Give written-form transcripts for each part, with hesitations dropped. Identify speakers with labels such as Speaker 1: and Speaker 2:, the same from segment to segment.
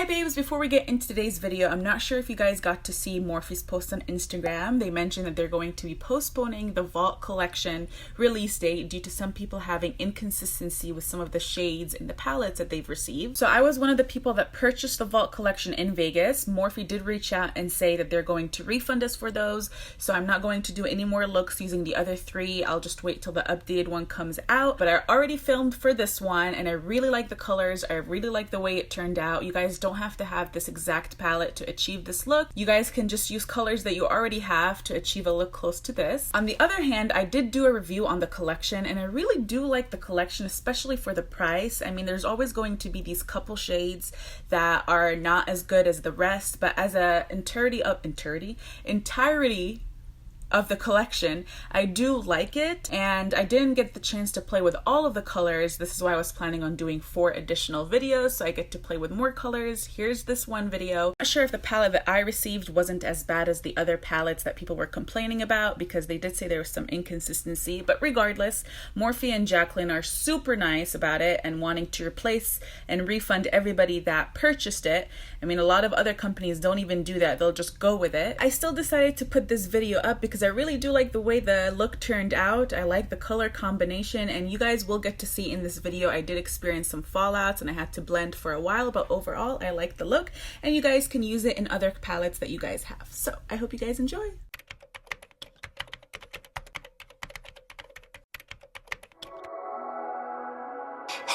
Speaker 1: Hi babes, before we get into today's video, I'm not sure if you guys got to see Morphe's post on Instagram. They mentioned that they're going to be postponing the Vault collection release date due to some people having inconsistency with some of the shades in the palettes that they've received. So I was one of the people that purchased the Vault collection in Vegas. Morphe did reach out and say that they're going to refund us for those, so I'm not going to do any more looks using the other three. I'll just wait till the updated one comes out. But I already filmed for this one and I really like the colors. I really like the way it turned out. You guys don't have to have this exact palette to achieve this look. You guys can just use colors that you already have to achieve a look close to this. On the other hand, I did do a review on the collection and I really do like the collection, especially for the price. I mean, there's always going to be these couple shades that are not as good as the rest, but as a entirety of the collection, I do like it, and I didn't get the chance to play with all of the colors. This is why I was planning on doing 4 additional videos, so I get to play with more colors. Here's this one video. I'm not sure if the palette that I received wasn't as bad as the other palettes that people were complaining about, because they did say there was some inconsistency, but regardless, Morphe and Jaclyn are super nice about it and wanting to replace and refund everybody that purchased it. I mean, a lot of other companies don't even do that. They'll just go with it. I still decided to put this video up because I really do like the way the look turned out. I like the color combination, and you guys will get to see in this video I did experience some fallouts and I had to blend for a while, but overall I like the look, and you guys can use it in other palettes that you guys have. So I hope you guys enjoy.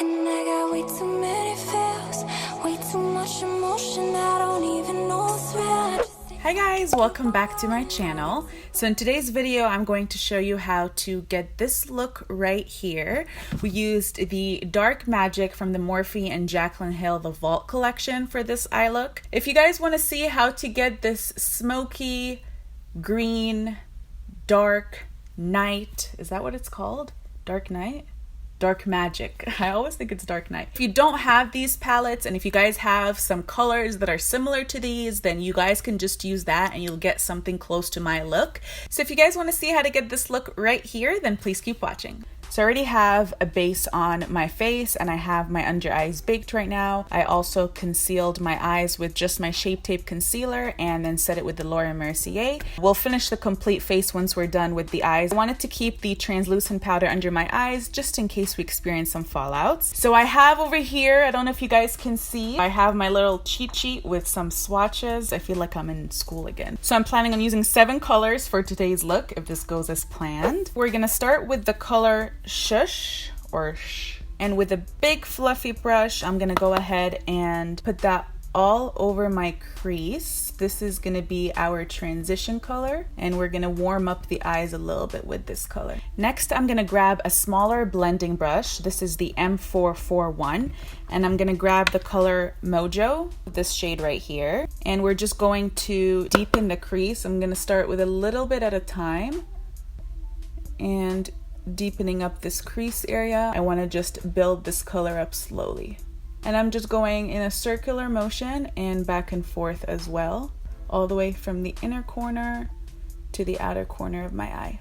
Speaker 2: And I got way too many feels, way too much emotion, I don't even know what's real.
Speaker 1: Hi guys, welcome back to my channel. So in today's video, I'm going to show you how to get this look right here. We used the Dark Magic from the Morphe and JACLYNHILL The Vault collection for this eye look. If you guys want to see how to get this smoky, green, dark night, is that what it's called? Dark night? Dark Magic. I always think it's Dark Night. If you don't have these palettes, and if you guys have some colors that are similar to these, then you guys can just use that and you'll get something close to my look. So if you guys want to see how to get this look right here, then please keep watching. So I already have a base on my face and I have my under eyes baked right now. I also concealed my eyes with just my Shape Tape concealer and then set it with the Laura Mercier. We'll finish the complete face once we're done with the eyes. I wanted to keep the translucent powder under my eyes just in case we experience some fallouts. So I have over here, I don't know if you guys can see, I have my little cheat sheet with some swatches. I feel like I'm in school again. So I'm planning on using 7 colors for today's look if this goes as planned. We're gonna start with the color Shush or Shh, and with a big fluffy brush I'm gonna go ahead and put that all over my crease. This is gonna be our transition color, and we're gonna warm up the eyes a little bit with this color. Next, I'm gonna grab a smaller blending brush. This is the M441, and I'm gonna grab the color Mojo, this shade right here, and we're just going to deepen the crease. I'm gonna start with a little bit at a time and deepening up this crease area. I want to just build this color up slowly, and I'm just going in a circular motion and back and forth as well, all the way from the inner corner to the outer corner of my eye.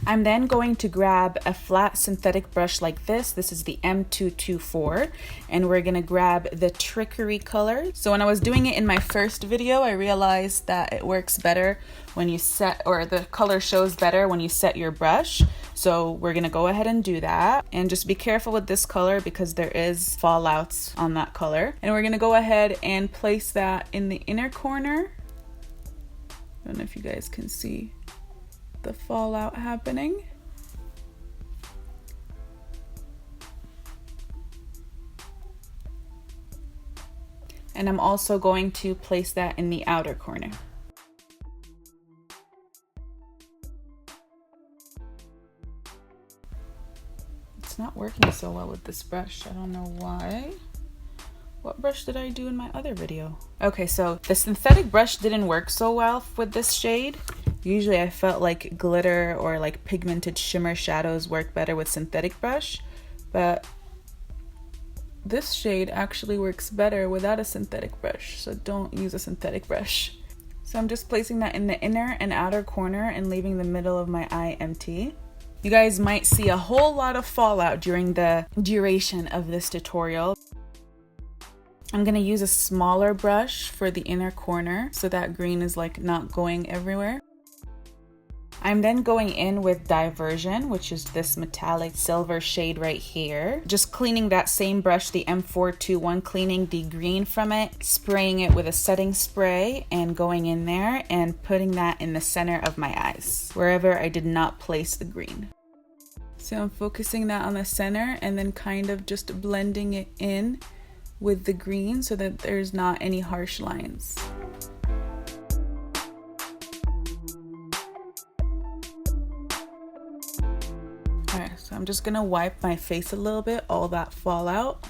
Speaker 1: I'm then going to grab a flat synthetic brush like this. This is the M224, and we're gonna grab the Trickery color. So when I was doing it in my first video, I realized that it works better when you set, or the color shows better when you set your brush. So we're gonna go ahead and do that, and just be careful with this color because there is fallouts on that color. And we're gonna go ahead and place that in the inner corner. I don't know if you guys can see the fallout happening. And I'm also going to place that in the outer corner. It's not working so well with this brush. I don't know why. What brush did I do in my other video? Okay, so the synthetic brush didn't work so well with this shade. Usually I felt like glitter or like pigmented shimmer shadows work better with synthetic brush, but this shade actually works better without a synthetic brush, so don't use a synthetic brush. So I'm just placing that in the inner and outer corner and leaving the middle of my eye empty. You guys might see a whole lot of fallout during the duration of this tutorial. I'm gonna use a smaller brush for the inner corner so that green is like not going everywhere. I'm then going in with Diversion, which is this metallic silver shade right here. Just cleaning that same brush, the M421, cleaning the green from it, spraying it with a setting spray and going in there and putting that in the center of my eyes, wherever I did not place the green. So I'm focusing that on the center and then kind of just blending it in with the green so that there's not any harsh lines. Alright, so I'm just gonna wipe my face a little bit, all that fallout.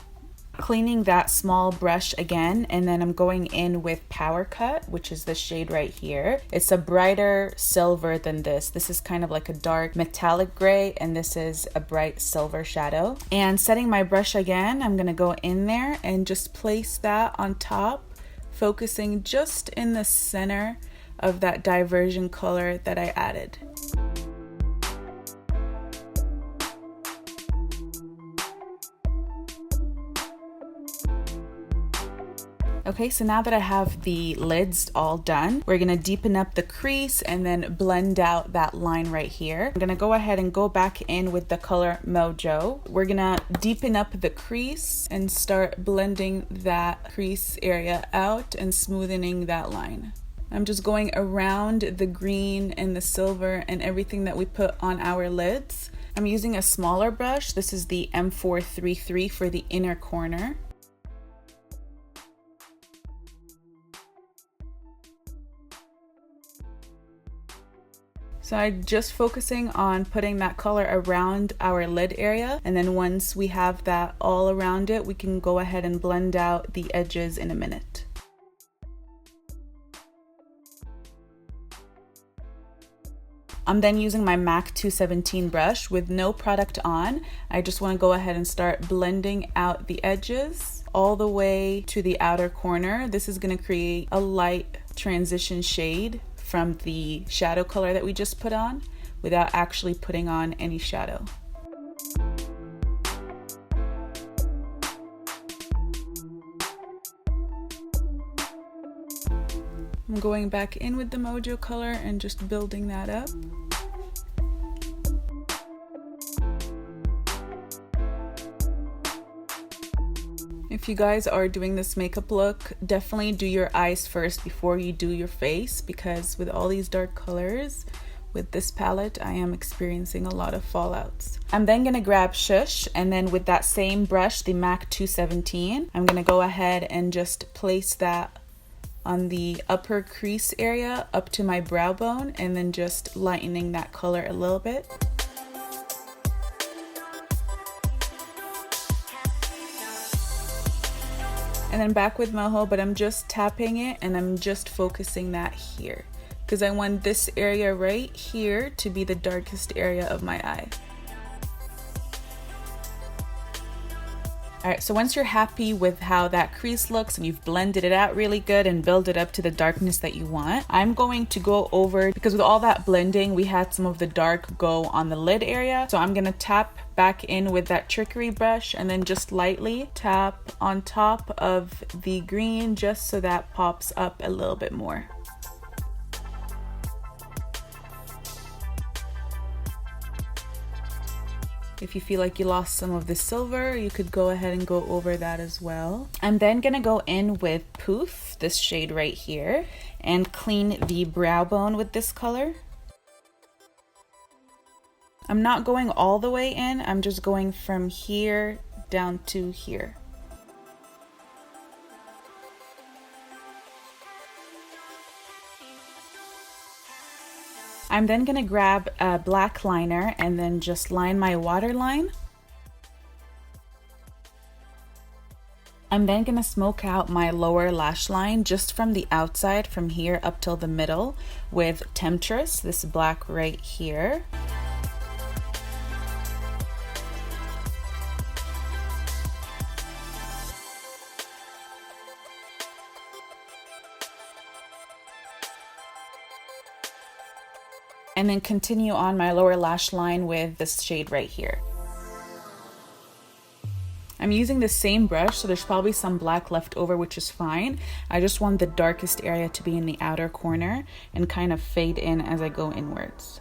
Speaker 1: Cleaning that small brush again, and then I'm going in with Power Cut, which is the shade right here. It's a brighter silver than this. This is kind of like a dark metallic gray, and this is a bright silver shadow. And setting my brush again, I'm gonna go in there and just place that on top, focusing just in the center of that Diversion color that I added. Okay, so now that I have the lids all done, we're gonna deepen up the crease and then blend out that line right here. I'm gonna go ahead and go back in with the color Mojo. We're gonna deepen up the crease and start blending that crease area out and smoothing that line. I'm just going around the green and the silver and everything that we put on our lids. I'm using a smaller brush. This is the M433 for the inner corner. So I'm just focusing on putting that color around our lid area, and then once we have that all around it, we can go ahead and blend out the edges in a minute. I'm then using my MAC 217 brush with no product on. I just want to go ahead and start blending out the edges all the way to the outer corner. This is going to create a light transition shade from the shadow color that we just put on without actually putting on any shadow. I'm going back in with the Mojo color and just building that up. If you guys are doing this makeup look, definitely do your eyes first before you do your face, because with all these dark colors, with this palette, I am experiencing a lot of fallouts. I'm then gonna grab Shush, and then with that same brush, the MAC 217, I'm gonna go ahead and just place that on the upper crease area up to my brow bone, and then just lightening that color a little bit. And then back with Mojo, but I'm just tapping it and I'm just focusing that here because I want this area right here to be the darkest area of my eye. Alright, so once you're happy with how that crease looks and you've blended it out really good and build it up to the darkness that you want, I'm going to go over, because with all that blending, we had some of the dark go on the lid area. So I'm going to tap back in with that trickery brush and then just lightly tap on top of the green just so that pops up a little bit more. If you feel like you lost some of the silver, you could go ahead and go over that as well. I'm then gonna go in with Poof, this shade right here, and clean the brow bone with this color. I'm not going all the way in, I'm just going from here down to here. I'm then gonna grab a black liner and then just line my waterline. I'm then gonna smoke out my lower lash line just from the outside, from here up till the middle, with Temptress, this black right here. and then continue on my lower lash line with this shade right here. I'm using the same brush, so there's probably some black left over, which is fine. I just want the darkest area to be in the outer corner and kind of fade in as I go inwards.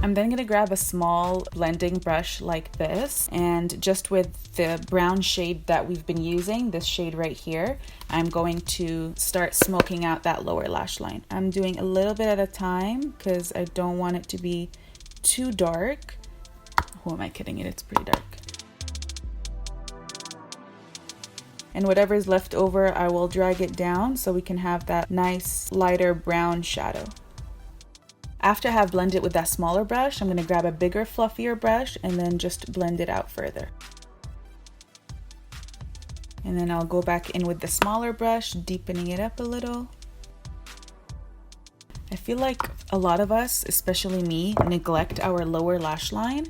Speaker 1: I'm then gonna grab a small blending brush like this, and just with the brown shade that we've been using, this shade right here, I'm going to start smoking out that lower lash line. I'm doing a little bit at a time because I don't want it to be too dark. Who am I kidding? It's pretty dark. And whatever is left over, I will drag it down so we can have that nice lighter brown shadow. After I have blended with that smaller brush, I'm going to grab a bigger, fluffier brush and then just blend it out further. And then I'll go back in with the smaller brush, deepening it up a little. I feel like a lot of us, especially me, neglect our lower lash line.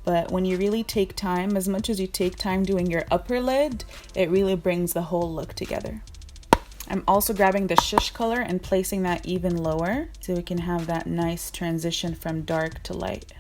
Speaker 1: But when you really take time, as much as you take time doing your upper lid, it really brings the whole look together. I'm also grabbing the shush color and placing that even lower so we can have that nice transition from dark to light.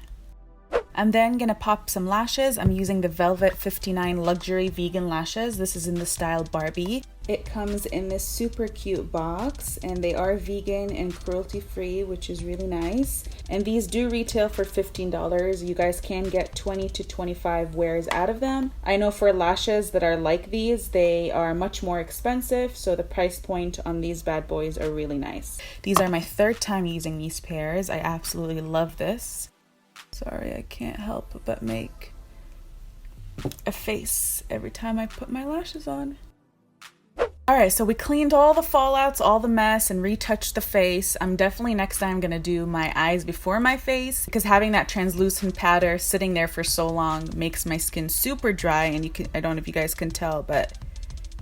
Speaker 1: I'm then gonna pop some lashes. I'm using the Velvet 59 Luxury Vegan Lashes. This is in the style Barbie. It comes in this super cute box, and they are vegan and cruelty-free, which is really nice. And these do retail for $15. You guys can get 20 to 25 wears out of them. I know for lashes that are like these, they are much more expensive, so the price point on these bad boys are really nice. These are my third time using these pairs. I absolutely love this. Sorry, I can't help but make a face every time I put my lashes on. Alright, so we cleaned all the fallouts, all the mess, and retouched the face. I'm definitely next time gonna do my eyes before my face, because having that translucent powder sitting there for so long makes my skin super dry, and I don't know if you guys can tell, but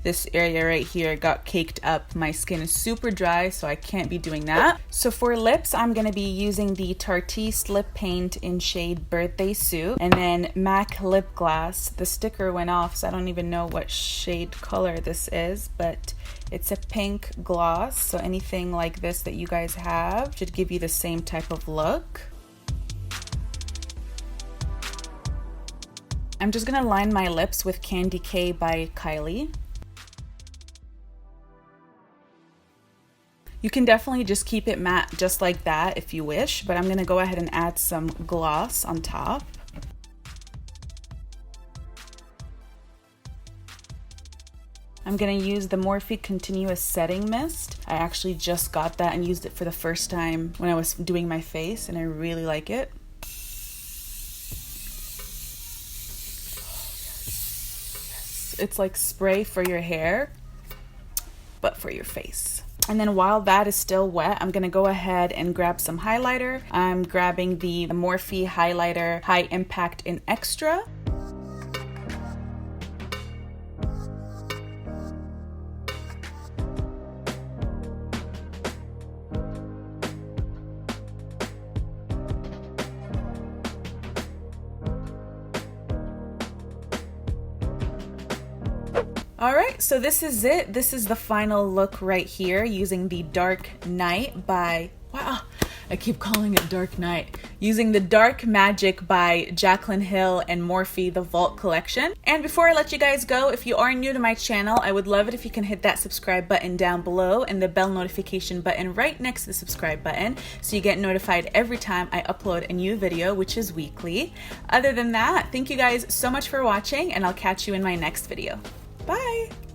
Speaker 1: this area right here got caked up. My skin is super dry, so I can't be doing that. So for lips, I'm gonna be using the TARTIEST lip paint in shade Birthday Suit, and then MAC lip gloss. The sticker went off, so I don't even know what shade color this is, but it's a pink gloss, so anything like this that you guys have should give you the same type of look. I'm just gonna line my lips with Candy K by KYLIE. You can definitely just keep it matte just like that if you wish, but I'm gonna go ahead and add some gloss on top. I'm gonna use the Morphe Continuous Setting Mist. I actually just got that and used it for the first time when I was doing my face, and I really like it. It's like spray for your hair, but for your face. And then while that is still wet, I'm gonna go ahead and grab some highlighter. I'm grabbing the Morphe highlighter High Impact in Extra. Alright, so this is it. This is the final look right here using the Dark Night by, wow, I keep calling it Dark Night. Using the Dark Magic by JACLYNHILL and Morphe, the Vault Collection. And before I let you guys go, if you are new to my channel, I would love it if you can hit that subscribe button down below and the bell notification button right next to the subscribe button so you get notified every time I upload a new video, which is weekly. Other than that, thank you guys so much for watching, and I'll catch you in my next video. Bye!